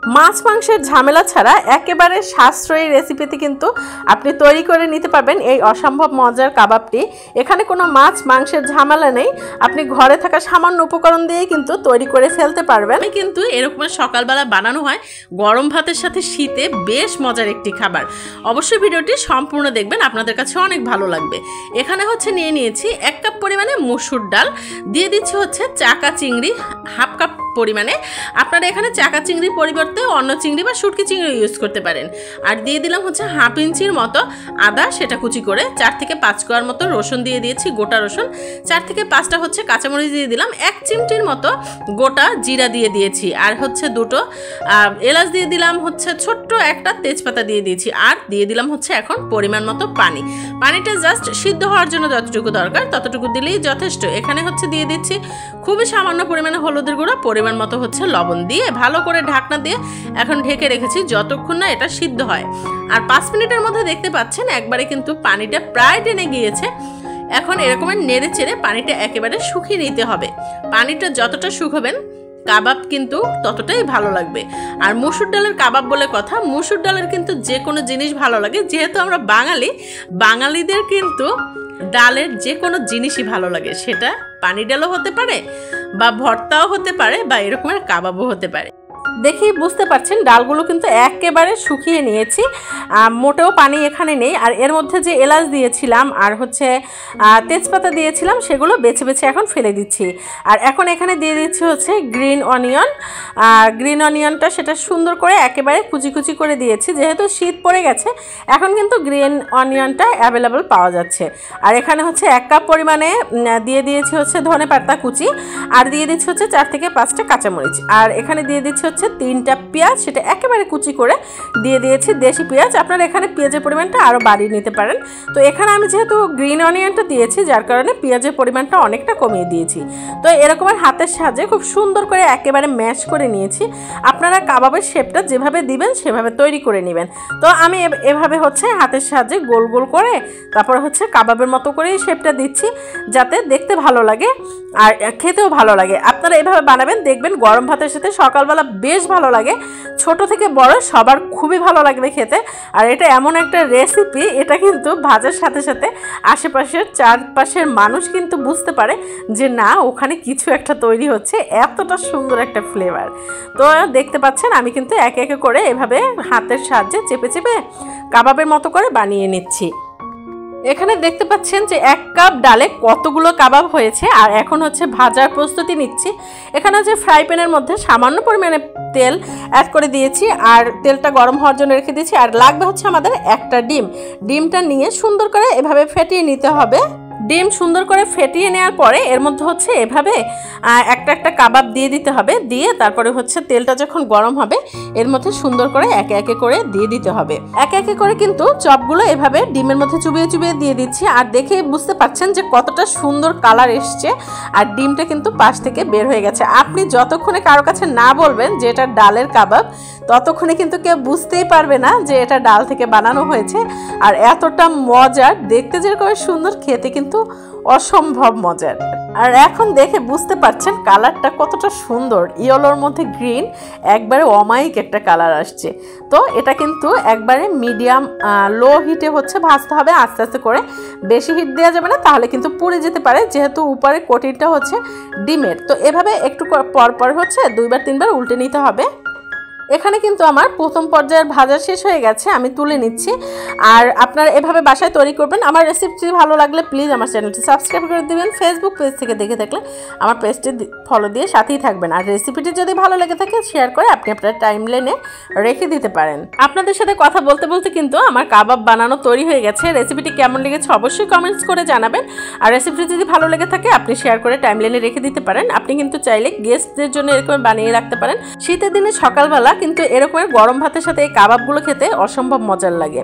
মাছ মাংসের ঝামেলা ছাড়া একেবারে সাশ্রয়ী রেসিপিতে কিন্তু আপনি তৈরি করে নিতে পারবেন এই অসম্ভব মজার কাবাবটি। এখানে কোনো মাছ মাংসের ঝামেলা নেই, আপনি ঘরে থাকা সামান্য উপকরণ দিয়ে কিন্তু তৈরি করে ফেলতে পারবেন। কিন্তু এরকম সকালবেলা বানানো হয় গরম ভাতের সাথে, শীতে বেশ মজার একটি খাবার। অবশ্যই ভিডিওটি সম্পূর্ণ দেখবেন, আপনাদের কাছে অনেক ভালো লাগবে। এখানে হচ্ছে নিয়ে নিয়েছি 1 কাপ পরিমাণে মসুর ডাল, দিয়ে দিচ্ছি হচ্ছে চাকা চিংড়ি হাফ কাপ পরিমাণে। আপনারা এখানে চাকা চিংড়ির পরিবর্তে অন্য চিংড়ি বা শুটকি চিংড়ি ইউজ করতে পারেন। আর দিয়ে দিলাম হচ্ছে হাফ ইঞ্চির মতো আদা, সেটা কুচি করে। 4 থেকে 5 কোয়ার মতো রসুন দিয়ে দিয়েছি, গোটা রসুন। 4 থেকে 5টা হচ্ছে কাঁচামরিচ দিয়ে দিলাম। 1 চিমটির মতো গোটা জিরা দিয়ে দিয়েছি। আর হচ্ছে 2টো এলাচ দিয়ে দিলাম, হচ্ছে ছোট্ট একটা তেজপাতা দিয়ে দিয়েছি। আর দিয়ে দিলাম হচ্ছে এখন পরিমাণ মতো পানি। পানিটা জাস্ট সিদ্ধ হওয়ার জন্য যতটুকু দরকার ততটুকু দিলেই যথেষ্ট। এখানে হচ্ছে দিয়ে দিচ্ছি খুবই সামান্য পরিমাণে হলুদের গুঁড়ো, পরিমাণ মতো হচ্ছে লবণ দিয়ে ভালো করে ঢাকনা দিয়ে এখন ঢেকে রেখেছি যতক্ষণ না এটা সিদ্ধ হয়। আর 5 মিনিটের মধ্যে দেখতে পাচ্ছেন একবারে কিন্তু পানিটা প্রায় টেনে গিয়েছে। এখন এরকমের নেড়ে চেড়ে পানিটা একেবারে শুকিয়ে নিতে হবে। পানিটা যতটা শুকাবেন কাবাব কিন্তু ততটাই ভালো লাগবে। আর মসুর ডালের কাবাব বলে কথা, মসুর ডালের কিন্তু যে কোনো জিনিস ভালো লাগে। যেহেতু আমরা বাঙালিদের কিন্তু ডালের যে কোনো জিনিসই ভালো লাগে, সেটা পানি ডালও হতে পারে বা ভর্তাও হতে পারে বা এরকমের কাবাবও হতে পারে। দেখেই বুঝতে পারছেন ডালগুলো কিন্তু একেবারে শুকিয়ে নিয়েছি, মোটেও পানি এখানে নেই। আর এর মধ্যে যে এলাচ দিয়েছিলাম আর হচ্ছে তেজপাতা দিয়েছিলাম সেগুলো বেছে বেছে এখন ফেলে দিচ্ছি। আর এখন এখানে দিয়ে দিচ্ছি হচ্ছে গ্রিন অনিয়ন। গ্রিন অনিয়নটা সেটা সুন্দর করে একেবারে কুচি কুচি করে দিয়েছি। যেহেতু শীত পড়ে গেছে এখন কিন্তু গ্রিন অনিয়নটা অ্যাভেলেবল পাওয়া যাচ্ছে। আর এখানে হচ্ছে 1 কাপ পরিমাণে দিয়ে দিয়েছি হচ্ছে ধনেপাতা কুচি। আর দিয়ে দিচ্ছি হচ্ছে 4 থেকে 5টা কাঁচামরিচ। আর এখানে দিয়ে দিচ্ছি হচ্ছে 3টা পেঁয়াজ, সেটা একেবারে কুচি করে দিয়ে দিয়েছি, দেশি পেঁয়াজ। আপনারা এখানে পেঁয়াজের পরিমাণটা আরও বাড়িয়ে নিতে পারেন। তো এখানে আমি যেহেতু গ্রিন অনিয়নটা দিয়েছি যার কারণে পেঁয়াজের পরিমাণটা অনেকটা কমিয়ে দিয়েছি। তো এরকমের হাতের সাহায্যে খুব সুন্দর করে একেবারে ম্যাশ করে নিয়েছি। আপনারা কাবাবের শেপটা যেভাবে দিবেন সেভাবে তৈরি করে নেবেন। তো আমি এভাবে হচ্ছে হাতের সাহায্যে গোল গোল করে তারপর হচ্ছে কাবাবের মতো করেই শেপটা দিচ্ছি, যাতে দেখতে ভালো লাগে আর খেতেও ভালো লাগে। আপনারা এভাবে বানাবেন, দেখবেন গরম ভাতের সাথে সকালবেলা বেশ ভালো লাগে। ছোট থেকে বড় সবার খুবই ভালো লাগবে খেতে। আর এটা এমন একটা রেসিপি, এটা কিন্তু ভাজার সাথে সাথে আশেপাশের চারপাশের মানুষ কিন্তু বুঝতে পারে যে না ওখানে কিছু একটা তৈরি হচ্ছে, এতটা সুন্দর একটা ফ্লেভার। তো দেখতে পাচ্ছেন আমি কিন্তু একে একে করে এভাবে হাতের সাহায্যে চেপে চেপে কাবাবের মতো করে বানিয়ে নিচ্ছি। এখানে দেখতে পাচ্ছেন যে 1 কাপ ডালে কতগুলো কাবাব হয়েছে। আর এখন হচ্ছে ভাজার প্রস্তুতি নিচ্ছি। এখানে হচ্ছে ফ্রাই প্যানের মধ্যে সামান্য পরিমাণে তেল অ্যাড করে দিয়েছি আর তেলটা গরম হওয়ার জন্য রেখে দিয়েছি। আর লাগবে হচ্ছে আমাদের একটা ডিম। ডিমটা নিয়ে সুন্দর করে এভাবে ফেটিয়ে নিতে হবে। ডিম সুন্দর করে ফেটিয়ে নেওয়ার পরে এর মধ্যে হচ্ছে এভাবে একটা একটা কাবাব দিয়ে দিতে হবে। দিয়ে তারপরে হচ্ছে তেলটা যখন গরম হবে এর মধ্যে সুন্দর করে একে একে করে দিয়ে দিতে হবে। একে একে করে কিন্তু চপগুলো এভাবে ডিমের মধ্যে চুবিয়ে চুবিয়ে দিয়ে দিচ্ছি। আর দেখে বুঝতে পারছেন যে কতটা সুন্দর কালার এসছে আর ডিমটা কিন্তু পাশ থেকে বের হয়ে গেছে। আপনি যতক্ষণে কারো কাছে না বলবেন যে এটা ডালের কাবাব ততক্ষণে কিন্তু কেউ বুঝতেই পারবে না যে এটা ডাল থেকে বানানো হয়েছে। আর এতটা মজার, দেখতে যেরকম সুন্দর, খেতে কিন্তু অসম্ভব মজার। আর এখন দেখে বুঝতে পারছেন কালারটা কতটা সুন্দর, ইয়েলোর মধ্যে গ্রিন, একবারে অমায়িক একটা কালার আসছে। তো এটা কিন্তু একবারে মিডিয়াম লো হিটে হচ্ছে ভাজতে হবে আস্তে আস্তে করে, বেশি হিট দেওয়া যাবে না, তাহলে কিন্তু পুড়ে যেতে পারে যেহেতু উপরে কোটিংটা হচ্ছে ডিমের। তো এভাবে একটু পর পর হচ্ছে 2বার 3বার উল্টে নিতে হবে। এখানে কিন্তু আমার প্রথম পর্যায়ের ভাজা শেষ হয়ে গেছে, আমি তুলে নিচ্ছি। আর আপনারা এভাবে বাসায় তৈরি করবেন। আমার রেসিপি ভালো লাগলে প্লিজ আমার চ্যানেলটি সাবস্ক্রাইব করে দেবেন। ফেসবুক পেজ থেকে দেখে থাকলে আমার পেজটি ফলো দিয়ে সাথেই থাকবেন। আর রেসিপিটি যদি ভালো লেগে থাকে শেয়ার করে আপনি আপনার টাইমলাইনে রেখে দিতে পারেন। আপনাদের সাথে কথা বলতে বলতে কিন্তু আমার কাবাব বানানো তৈরি হয়ে গেছে। রেসিপিটি কেমন লেগেছে অবশ্যই কমেন্টস করে জানাবেন। আর রেসিপিটি যদি ভালো লেগে থাকে আপনি শেয়ার করে টাইমলাইনে রেখে দিতে পারেন। আপনি কিন্তু চাইলে গেস্টদের জন্য এরকম বানিয়ে রাখতে পারেন। শীতের দিনে সকালবেলা কিন্তু এরকমের গরম ভাতের সাথে এই কাবাবগুলো খেতে অসম্ভব মজার লাগে।